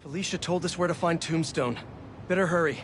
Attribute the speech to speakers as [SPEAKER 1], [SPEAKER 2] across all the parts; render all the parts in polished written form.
[SPEAKER 1] Alicia told us where to find Tombstone. Better hurry.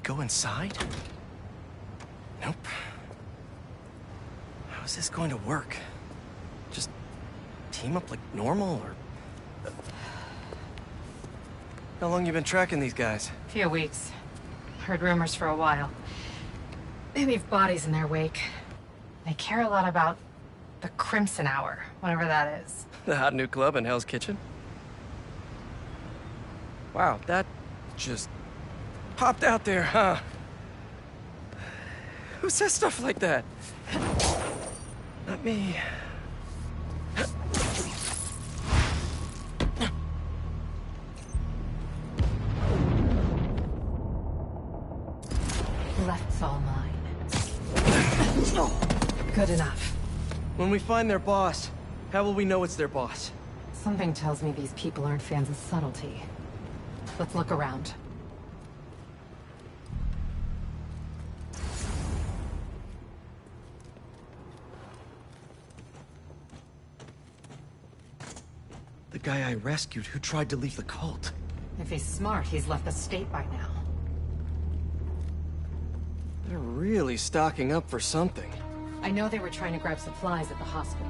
[SPEAKER 1] Go inside? Nope. How is this going to work? Just team up like normal, or... How long you been tracking these guys?
[SPEAKER 2] A few weeks. Heard rumors for a while. They leave bodies in their wake. They care a lot about the Crimson Hour, whatever that is.
[SPEAKER 1] The hot new club in Hell's Kitchen? Wow, that just... popped out there, huh? Who says stuff like that? Not me.
[SPEAKER 2] Left's all mine. Good enough.
[SPEAKER 1] When we find their boss, how will we know it's their boss?
[SPEAKER 2] Something tells me these people aren't fans of subtlety. Let's look around.
[SPEAKER 1] The guy I rescued who tried to leave the cult.
[SPEAKER 2] If he's smart, he's left the state by now.
[SPEAKER 1] They're really stocking up for something.
[SPEAKER 2] I know they were trying to grab supplies at the hospital.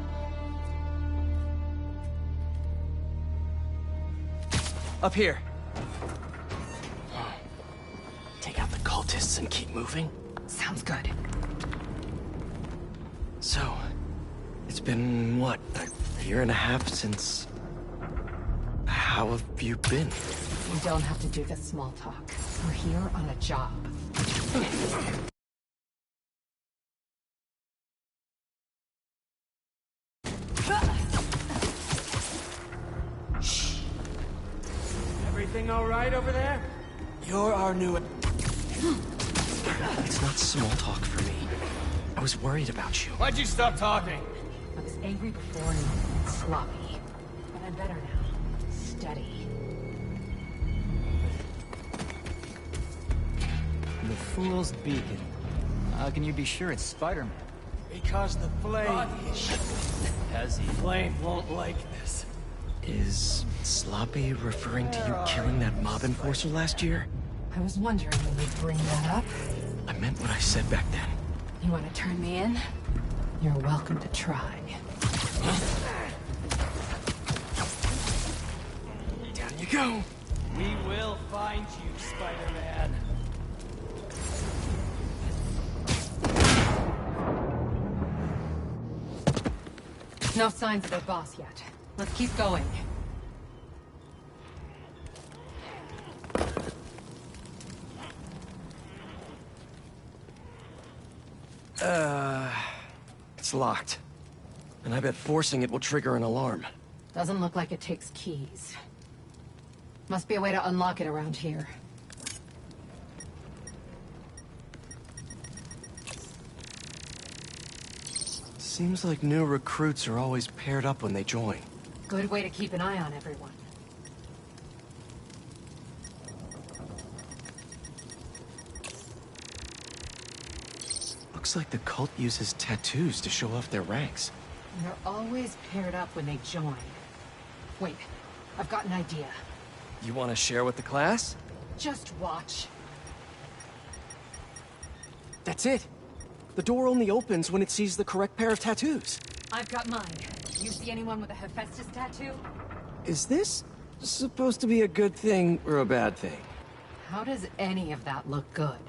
[SPEAKER 1] Up here. Take out the cultists and keep moving?
[SPEAKER 2] Sounds good.
[SPEAKER 1] So, it's been, what, a year and a half since... How have you been?
[SPEAKER 2] You don't have to do this small talk. We're here on a job.
[SPEAKER 1] Shh. Everything all right over there? You're our new... It's not small talk for me. I was worried about you.
[SPEAKER 3] Why'd you stop talking?
[SPEAKER 2] I was angry before and sloppy. But I'm better now. Steady.
[SPEAKER 4] The Fool's Beacon. How can you be sure it's Spider-Man?
[SPEAKER 3] Because the Flame...
[SPEAKER 4] Has he?
[SPEAKER 3] Flame won't like this.
[SPEAKER 1] Is Sloppy referring to you killing that mob enforcer last year?
[SPEAKER 2] I was wondering when you'd bring that up.
[SPEAKER 1] I meant what I said back then.
[SPEAKER 2] You want to turn me in? You're welcome to try.
[SPEAKER 1] Down you go.
[SPEAKER 3] We will find you, Spider-Man.
[SPEAKER 2] No signs of their boss yet. Let's keep going.
[SPEAKER 1] It's locked. And I bet forcing it will trigger an alarm.
[SPEAKER 2] Doesn't look like it takes keys. Must be a way to unlock it around here.
[SPEAKER 1] Seems like new recruits are always paired up when they join.
[SPEAKER 2] Good way to keep an eye on everyone.
[SPEAKER 1] Looks like the cult uses tattoos to show off their ranks.
[SPEAKER 2] And they're always paired up when they join. Wait, I've got an idea.
[SPEAKER 1] You want to share with the class?
[SPEAKER 2] Just watch.
[SPEAKER 1] That's it. The door only opens when it sees the correct pair of tattoos.
[SPEAKER 2] I've got mine. You see anyone with a Hephaestus tattoo?
[SPEAKER 1] Is this supposed to be a good thing or a bad thing?
[SPEAKER 2] How does any of that look good?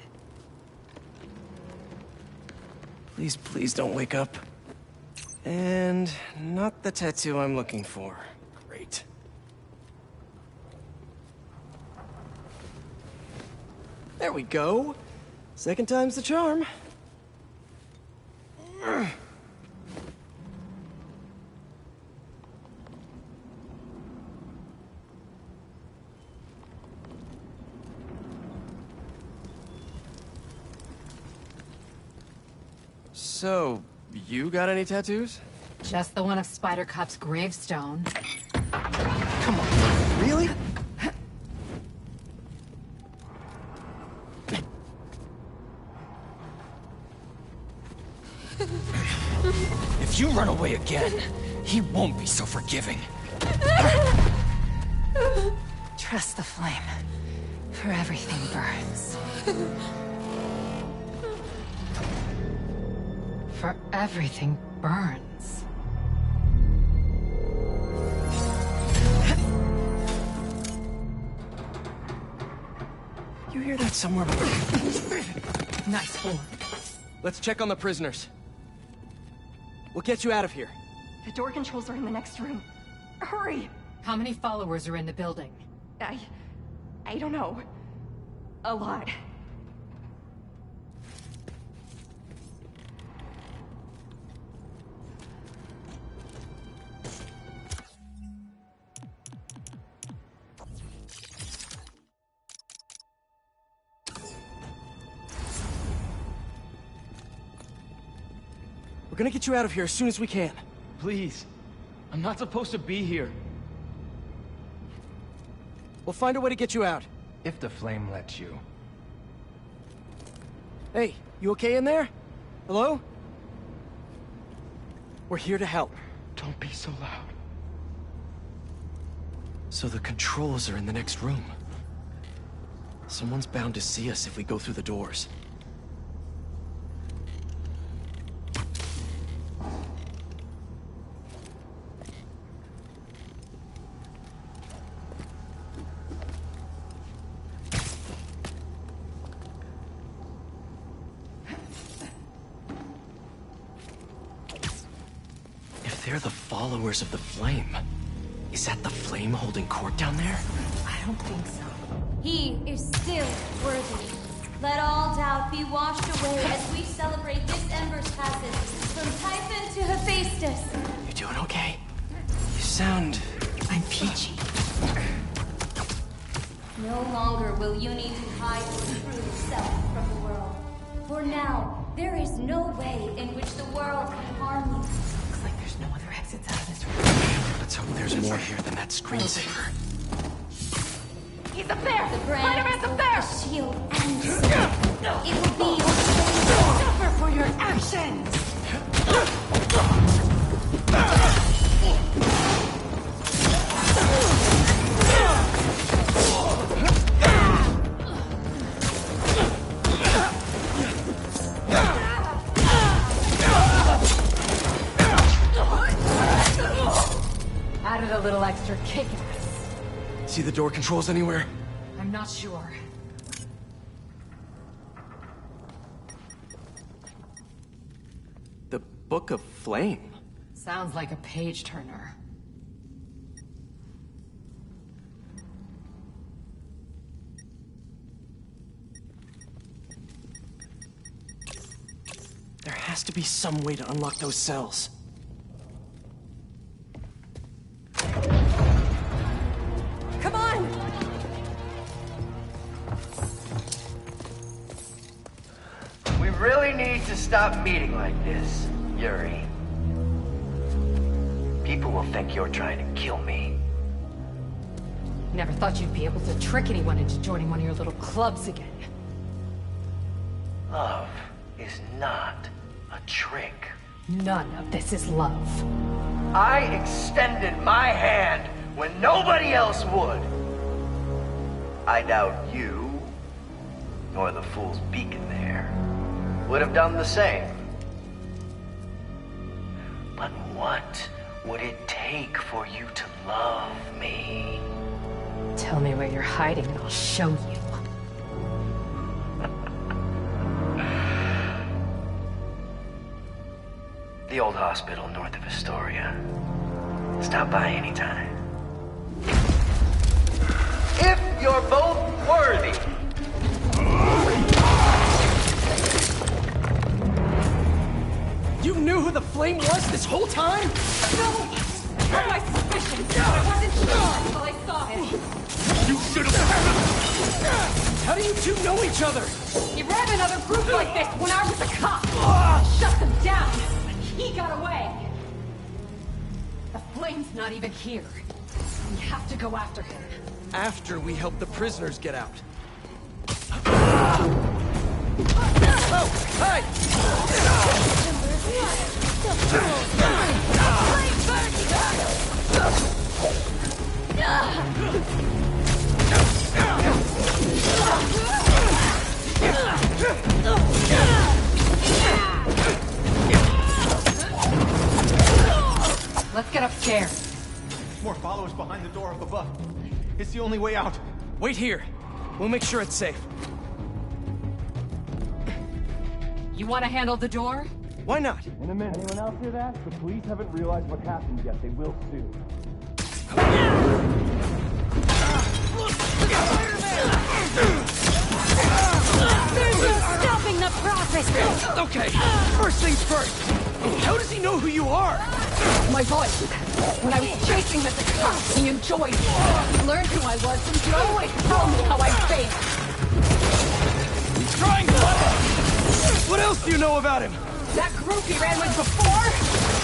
[SPEAKER 1] Please, please don't wake up. And not the tattoo I'm looking for. Great. There we go. Second time's the charm. So, you got any tattoos?
[SPEAKER 2] Just the one of Spider Cop's gravestone.
[SPEAKER 1] Come on, really?
[SPEAKER 4] If you run away again, he won't be so forgiving.
[SPEAKER 2] Trust the flame, for everything burns. For everything burns.
[SPEAKER 1] You hear that somewhere?
[SPEAKER 2] Nice form.
[SPEAKER 1] Let's check on the prisoners. We'll get you out of here.
[SPEAKER 5] The door controls are in the next room. Hurry!
[SPEAKER 2] How many followers are in the building?
[SPEAKER 5] I don't know. A lot.
[SPEAKER 1] We're gonna get you out of here as soon as we can.
[SPEAKER 4] Please. I'm not supposed to be here.
[SPEAKER 1] We'll find a way to get you out.
[SPEAKER 6] If the flame lets you.
[SPEAKER 1] Hey, you okay in there? Hello? We're here to help.
[SPEAKER 6] Don't be so loud.
[SPEAKER 1] So the controls are in the next room. Someone's bound to see us if we go through the doors. If they're the followers of the flame, is that the flame holding court down there?
[SPEAKER 2] I don't think so.
[SPEAKER 7] He is still worthy. Let all doubt be washed away as we celebrate this ember's passage from Typhon to Hephaestus.
[SPEAKER 1] You doing okay? You sound...
[SPEAKER 2] I'm peachy.
[SPEAKER 7] No longer will you need to hide your true self from the world. For now, there is no way in which the world can harm you.
[SPEAKER 2] Looks like there's no other exits out of this room.
[SPEAKER 1] Let's hope there's more here than that screensaver.
[SPEAKER 5] He's up there!
[SPEAKER 7] The brand
[SPEAKER 5] Spider-Man's up there!
[SPEAKER 7] the shield and sword. It will be your
[SPEAKER 5] Suffer for your actions!
[SPEAKER 2] Added a little extra kick-ass.
[SPEAKER 1] See the door controls anywhere?
[SPEAKER 2] I'm not sure.
[SPEAKER 1] The Book of Flame?
[SPEAKER 2] Sounds like a page-turner.
[SPEAKER 1] There has to be some way to unlock those cells.
[SPEAKER 5] Come on!
[SPEAKER 8] We really need to stop meeting like this, Yuri. People will think you're trying to kill me.
[SPEAKER 2] Never thought you'd be able to trick anyone into joining one of your little clubs again.
[SPEAKER 8] Love is not a trick.
[SPEAKER 2] None of this is love.
[SPEAKER 8] I extended my hand when nobody else would. I doubt you, nor the fool's beacon there, would have done the same. But what would it take for you to love me?
[SPEAKER 2] Tell me where you're hiding and I'll show you.
[SPEAKER 8] The old hospital north of Astoria. Stop by anytime. If you're both worthy.
[SPEAKER 1] You knew who the Flame was this whole time?
[SPEAKER 5] No! I had my suspicions. I wasn't sure until I saw him.
[SPEAKER 1] You should have... How do you two know each other?
[SPEAKER 5] He ran another group like this when I was a cop. Shut them down. He got away. The Flame's not even here. We have to go after him.
[SPEAKER 1] After we help the prisoners get out. Oh, hey!
[SPEAKER 2] Let's get upstairs.
[SPEAKER 6] More followers behind the door up above. It's the only way out.
[SPEAKER 1] Wait here. We'll make sure it's safe.
[SPEAKER 2] You want to handle the door?
[SPEAKER 1] Why not?
[SPEAKER 9] In a minute. Anyone else hear that? The police haven't realized what happened yet. They will soon.
[SPEAKER 7] There's no stopping the prophecy!
[SPEAKER 1] Okay, first things first. How does he know who you are?
[SPEAKER 5] My voice. When I was chasing the cops, he enjoyed it. He learned who I was, and he always told me how I failed.
[SPEAKER 1] Trying to... What else do you know about him?
[SPEAKER 5] That group he ran with before,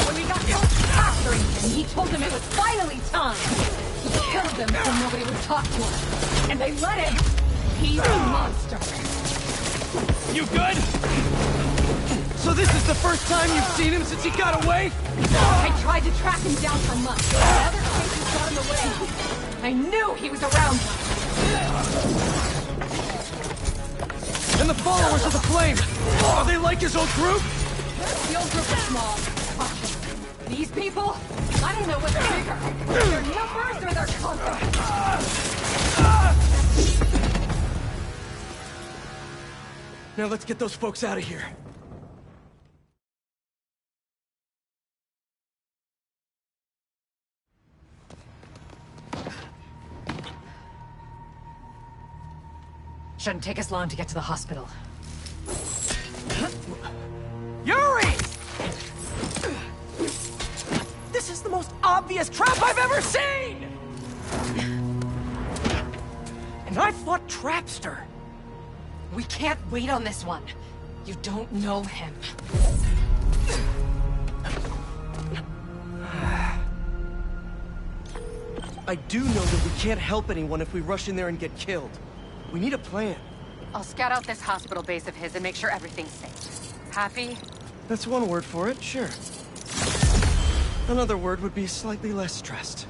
[SPEAKER 5] when we got close to capturing him, he told them it was finally time. He killed them so nobody would talk to him. And they let him. He's a monster.
[SPEAKER 1] You good? So this is the first time you've seen him since he got away?
[SPEAKER 5] I tried to track him down for months, but other cases got in the way. I knew he was around them.
[SPEAKER 1] And the followers of the Flame, are they like his old group?
[SPEAKER 5] The old group is small. These people, I don't know what's bigger. Their numbers or their content.
[SPEAKER 1] Now let's get those folks out of here.
[SPEAKER 2] Shouldn't take us long to get to the hospital.
[SPEAKER 1] Yuri! This is the most obvious trap I've ever seen! And I fought Trapster.
[SPEAKER 2] We can't wait on this one. You don't know him.
[SPEAKER 1] I do know that we can't help anyone if we rush in there and get killed. We need a plan.
[SPEAKER 2] I'll scout out this hospital base of his and make sure everything's safe. Happy?
[SPEAKER 1] That's one word for it, sure. Another word would be slightly less stressed.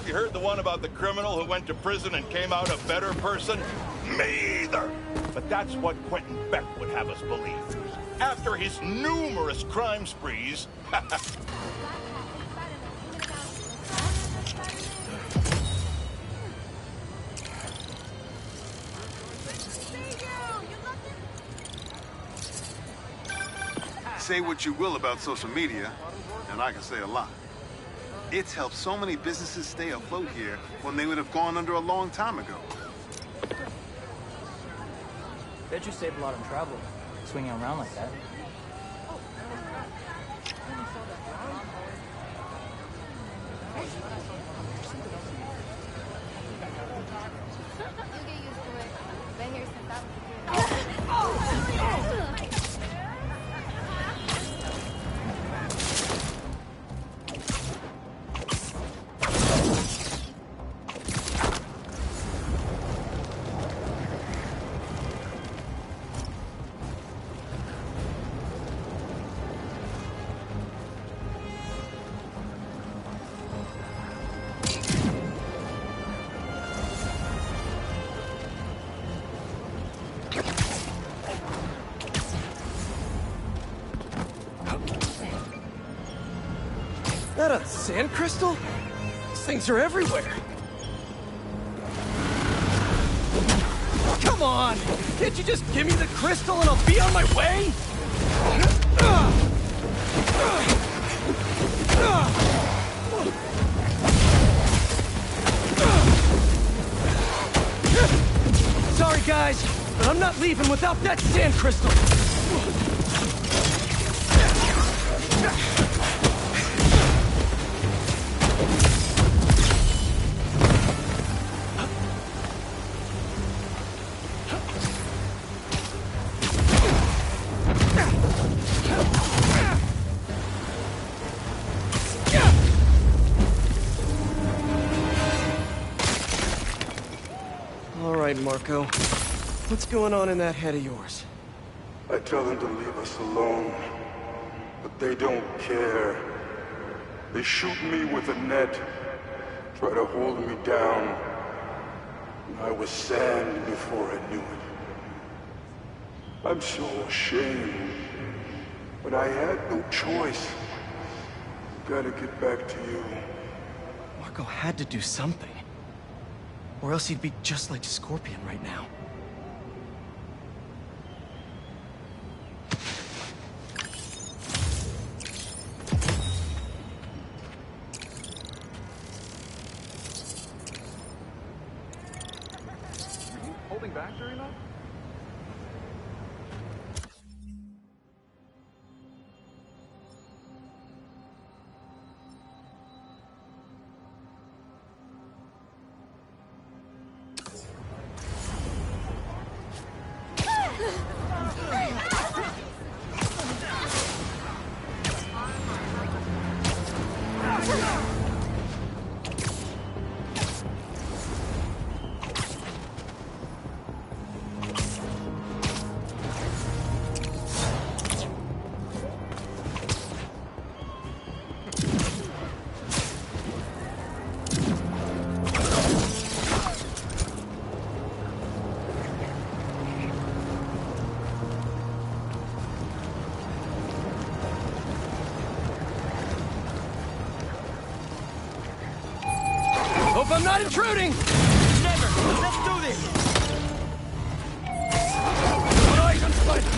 [SPEAKER 10] Have you heard the one about the criminal who went to prison and came out a better person? Me either. But that's what Quentin Beck would have us believe. After his numerous crime sprees...
[SPEAKER 11] Say what you will about social media, and I can say a lot. It's helped so many businesses stay afloat here when they would have gone under a long time ago.
[SPEAKER 12] Bet you saved a lot of travel, swinging around like that.
[SPEAKER 1] That a sand crystal? These things are everywhere. Come on! Can't you just give me the crystal and I'll be on my way? Sorry guys, but I'm not leaving without that sand crystal. Marco, what's going on in that head of yours?
[SPEAKER 13] I tell them to leave us alone, but they don't care. They shoot me with a net, try to hold me down. And I was sand before I knew it. I'm so ashamed, but I had no choice. Gotta get back to you.
[SPEAKER 1] Marco had to do something. Or else he'd be just like Scorpion right now.
[SPEAKER 6] Were you holding back during that?
[SPEAKER 1] Hope I'm not intruding!
[SPEAKER 3] Never! Let's do this!
[SPEAKER 1] Eyes on Spider!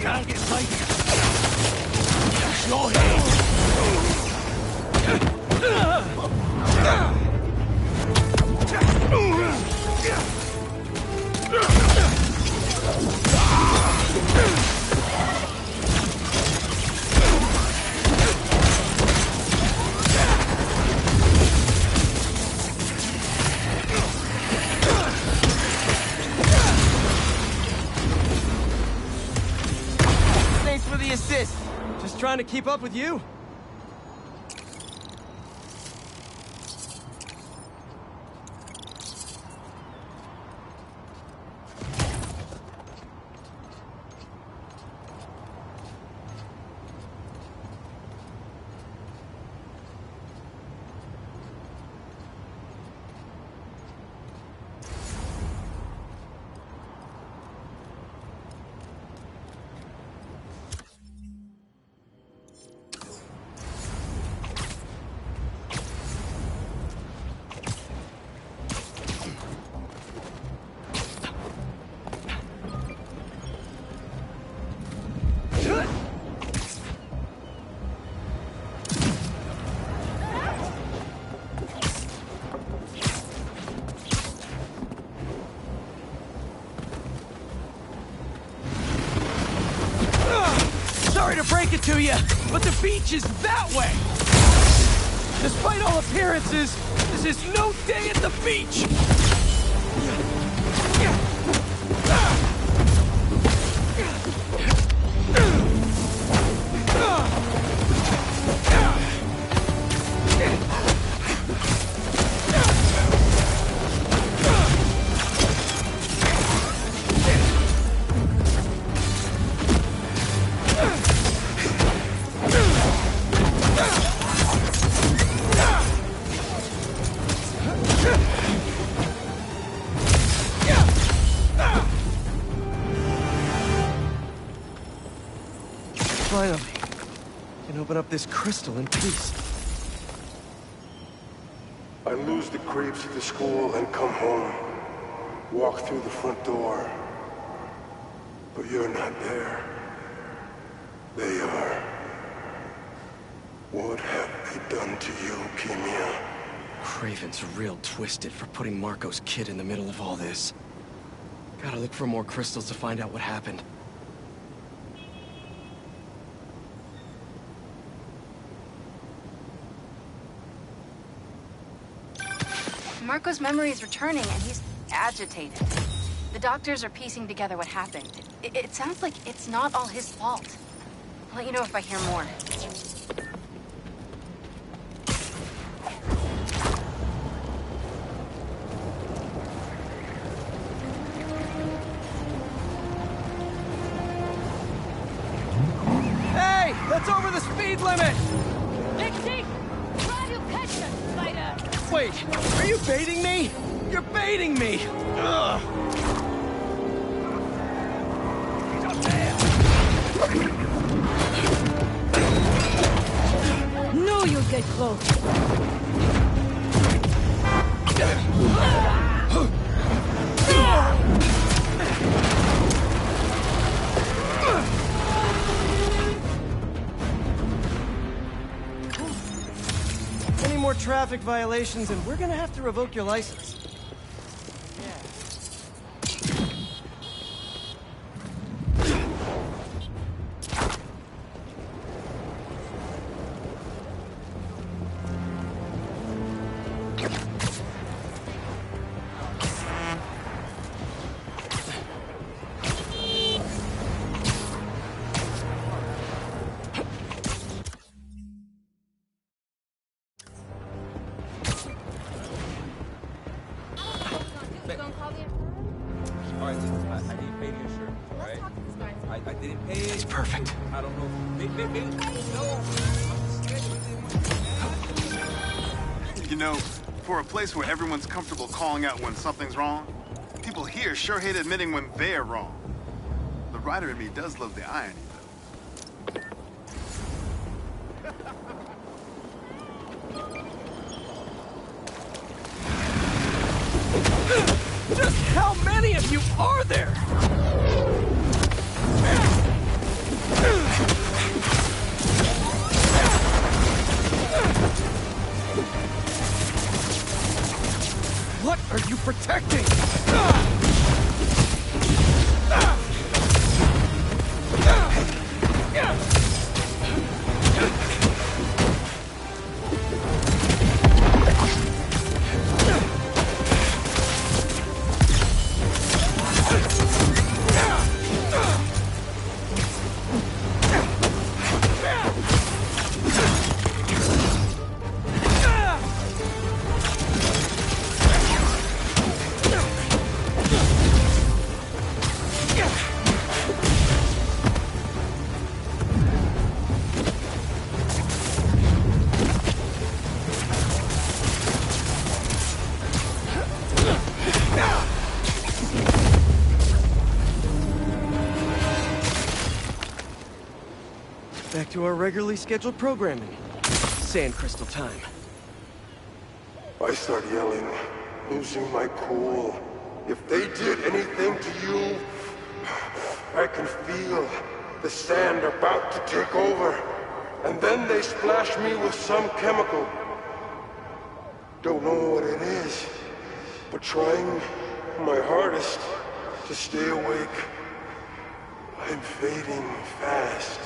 [SPEAKER 3] Can't get sight. Your head.
[SPEAKER 1] Thanks for the assist. Just trying to keep up with you.
[SPEAKER 3] Sorry to break it to you, but the beach is that way! Despite all appearances, this is no day at the beach!
[SPEAKER 1] Finally, can open up this crystal in peace.
[SPEAKER 13] I lose the creeps at the school and come home. Walk through the front door. But you're not there. They are. What have they done to you, Kimia?
[SPEAKER 1] Craven's real twisted for putting Marco's kid in the middle of all this. Gotta look for more crystals to find out what happened.
[SPEAKER 2] Marco's memory is returning, and he's agitated. The doctors are piecing together what happened. It sounds like it's not all his fault. I'll let you know if I hear more.
[SPEAKER 3] Hey! That's over the speed limit!
[SPEAKER 5] Dixie! Try to catch us, spider!
[SPEAKER 3] Wait, are you baiting me? You're baiting me! Ugh.
[SPEAKER 5] Knew you'd get close.
[SPEAKER 1] Any more traffic violations and we're gonna have to revoke your license. It's perfect.
[SPEAKER 9] I don't know.
[SPEAKER 11] You know, for a place where everyone's comfortable calling out when something's wrong, people here sure hate admitting when they're wrong. The writer in me does love the irony, though.
[SPEAKER 3] Just how many of you are there? What are you protecting?
[SPEAKER 1] Back to our regularly scheduled programming. Sand crystal time.
[SPEAKER 13] I start yelling, losing my cool. If they did anything to you, I can feel the sand about to take over. And then they splash me with some chemical. Don't know what it is, but trying my hardest to stay awake. I'm fading fast.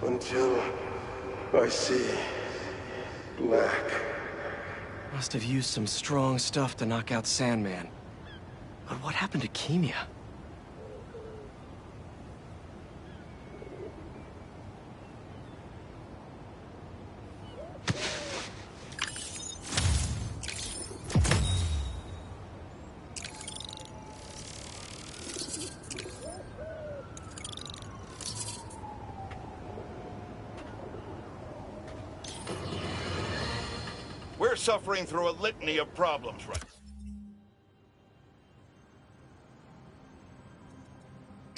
[SPEAKER 13] until I see black.
[SPEAKER 1] Must have used some strong stuff to knock out Sandman. But what happened to Kimia?
[SPEAKER 10] We're suffering through a litany of problems right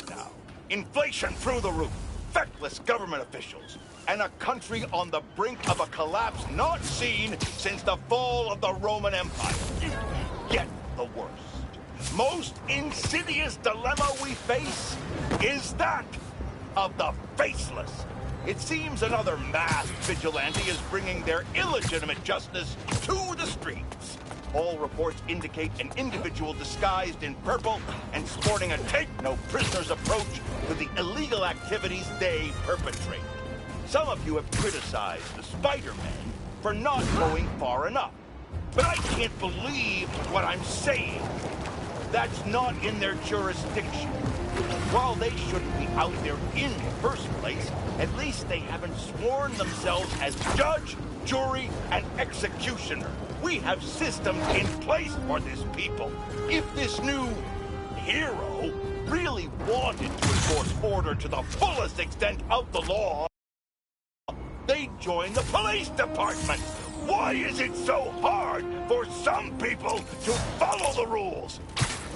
[SPEAKER 10] now. Inflation through the roof, feckless government officials, and a country on the brink of a collapse not seen since the fall of the Roman Empire. Yet the worst, most insidious dilemma we face is that of the faceless. It seems another masked vigilante is bringing their illegitimate justice to the streets. All reports indicate an individual disguised in purple and sporting a take-no-prisoners approach to the illegal activities they perpetrate. Some of you have criticized the Spider-Men for not going far enough. But I can't believe what I'm saying. That's not in their jurisdiction. While they shouldn't be out there in the first place, at least they haven't sworn themselves as judge, jury, and executioner. We have systems in place for this people. If this new hero really wanted to enforce order to the fullest extent of the law, they'd join the police department. Why is it so hard for some people to follow the rules?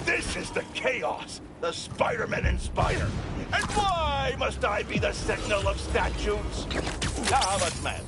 [SPEAKER 10] This is the chaos the Spider-Men inspire. And why must I be the sentinel of statutes? Now, let's man.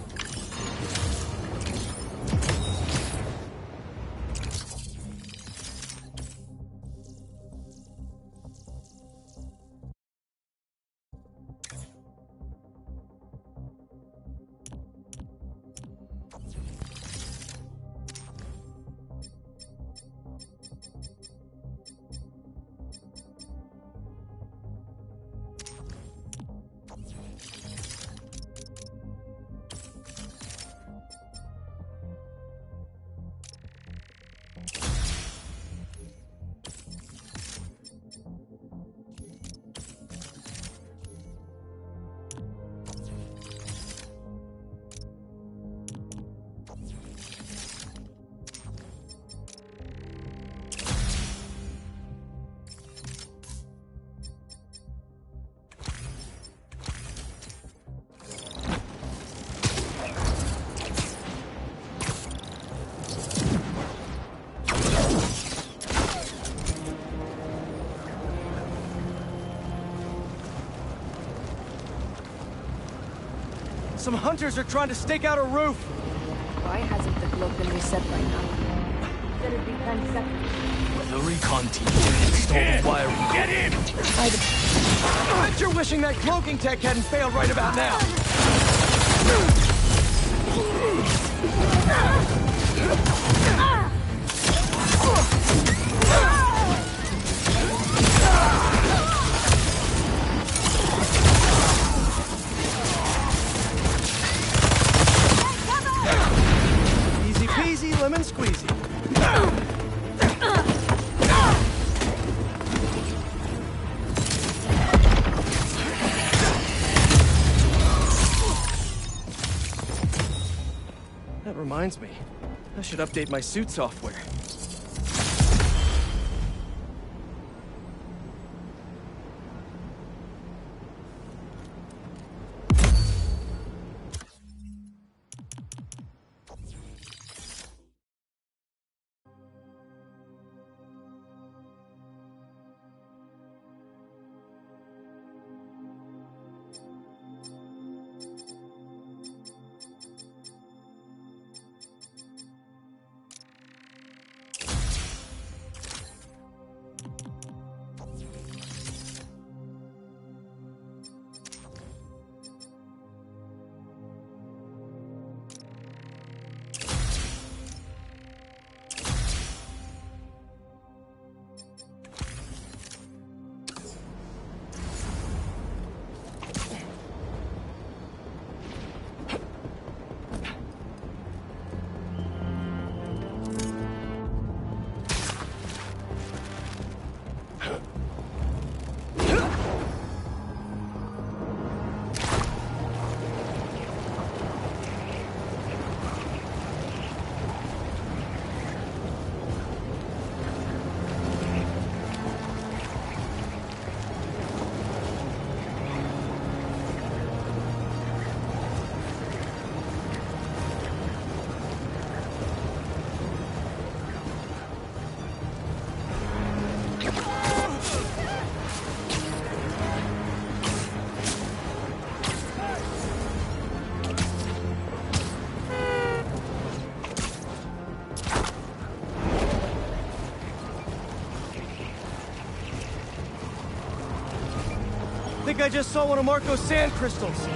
[SPEAKER 1] Some hunters are trying to stake out a roof.
[SPEAKER 5] Why hasn't the globe been reset by now? Said it'd be 10 seconds.
[SPEAKER 4] The recon team installed the wiring.
[SPEAKER 3] Get him!
[SPEAKER 1] I bet you're wishing that cloaking tech hadn't failed right about now. Easy peasy, lemon squeezy. That reminds me, I should update my suit software. I just saw one of Marco's sand crystals.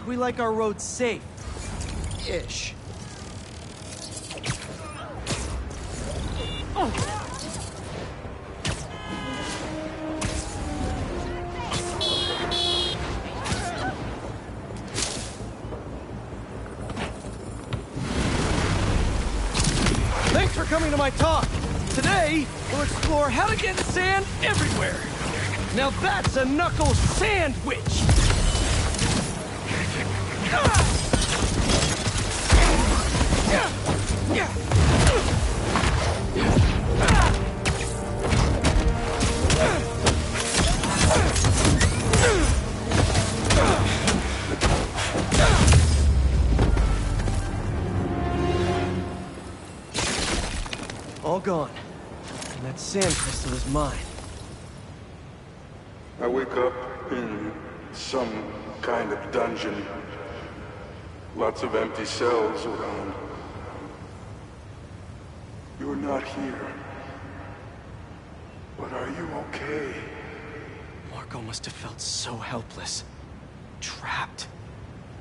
[SPEAKER 1] We like our roads safe. Ish. Thanks for coming to my talk. Today, we'll explore how to get sand everywhere. Now that's a knuckle sandwich. All gone. And that sand crystal is mine.
[SPEAKER 13] I wake up in some kind of dungeon. Lots of empty cells around. You're not here. But are you okay?
[SPEAKER 1] Marco must have felt so helpless. Trapped.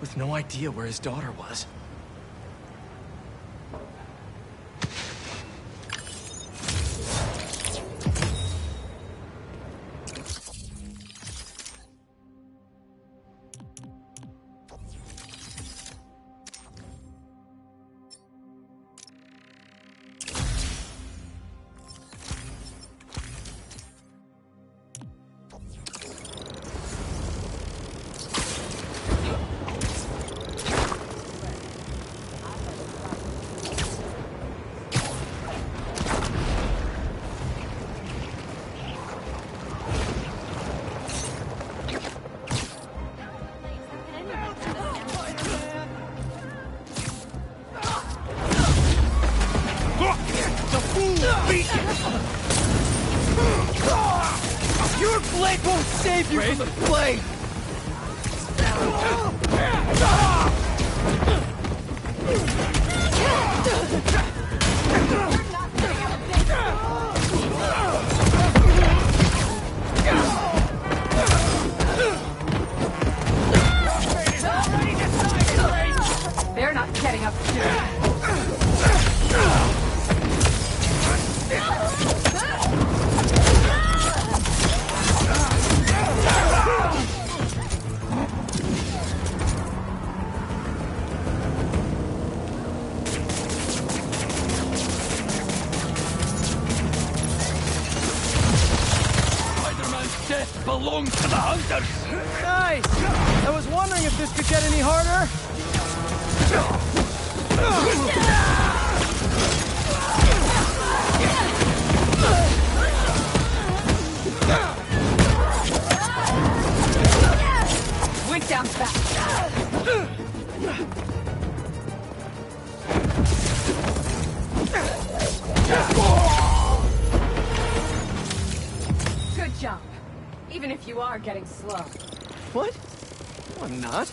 [SPEAKER 1] With no idea where his daughter was.
[SPEAKER 3] Your blade won't save you from the flame!
[SPEAKER 5] They're not getting up to it.
[SPEAKER 3] Death belongs to the hunters!
[SPEAKER 1] Nice! I was wondering if this could get any harder.
[SPEAKER 5] Went down fast. Good job. Even if you are getting slow.
[SPEAKER 1] What? No, I'm not.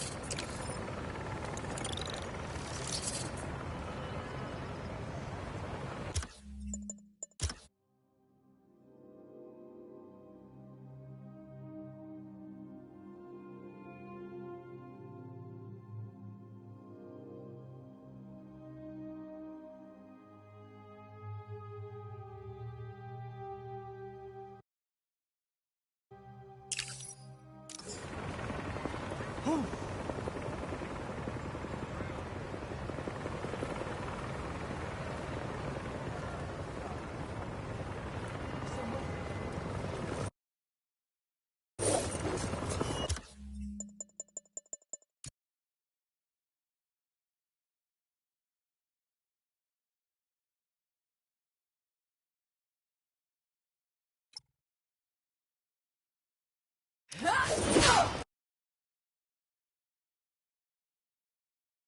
[SPEAKER 5] Ha!